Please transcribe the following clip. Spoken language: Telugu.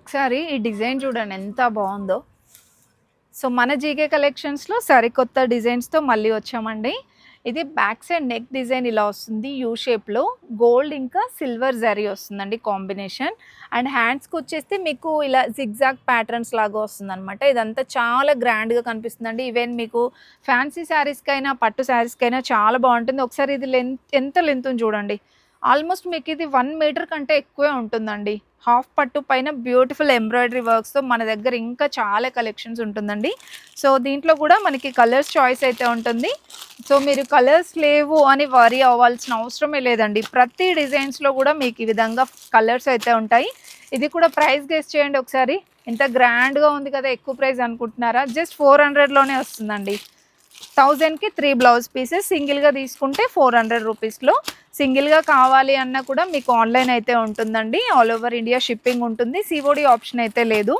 ఒకసారి ఈ డిజైన్ చూడండి ఎంత బాగుందో. సో మన జీకే కలెక్షన్స్లో సరికొత్త డిజైన్స్తో మళ్ళీ వచ్చామండి. ఇది బ్యాక్ సైడ్ నెక్ డిజైన్ ఇలా వస్తుంది యూ షేప్లో, గోల్డ్ ఇంకా సిల్వర్ జరీ వస్తుందండి కాంబినేషన్. అండ్ హ్యాండ్స్కి వచ్చేస్తే మీకు ఇలా జిగ్జాగ్ ప్యాటర్న్స్ లాగా వస్తుంది అనమాట. ఇదంతా చాలా గ్రాండ్గా కనిపిస్తుందండి. ఈవెన్ మీకు ఫ్యాన్సీ శారీస్కైనా పట్టు శారీస్కైనా చాలా బాగుంటుంది. ఒకసారి ఇది ఎంత లెంత్ చూడండి. ఆల్మోస్ట్ మీకు ఇది 1 మీటర్ కంటే ఎక్కువే ఉంటుందండి. హాఫ్ పట్టు పైన బ్యూటిఫుల్ ఎంబ్రాయిడరీ వర్క్స్తో మన దగ్గర ఇంకా చాలా కలెక్షన్స్ ఉంటుందండి. సో దీంట్లో కూడా మనకి కలర్స్ చాయిస్ అయితే ఉంటుంది. సో మీరు కలర్స్ లేవు అని వరీ అవ్వాల్సిన అవసరమే లేదండి. ప్రతి డిజైన్స్లో కూడా మీకు ఈ విధంగా కలర్స్ అయితే ఉంటాయి. ఇది కూడా ప్రైస్ గెస్ చేయండి ఒకసారి. ఇంత గ్రాండ్గా ఉంది కదా, ఎక్కువ ప్రైస్ అనుకుంటున్నారా? జస్ట్ 400లోనే వస్తుందండి. 1000కి 3 బ్లౌజ్ పీసెస్, సింగిల్గా తీసుకుంటే 400 రూపీస్లో. సింగిల్గా కావాలి అన్నా కూడా మీకు ఆన్లైన్ అయితే ఉంటుందండి. ఆల్ ఓవర్ ఇండియా షిప్పింగ్ ఉంటుంది. సిఓడి ఆప్షన్ అయితే లేదు.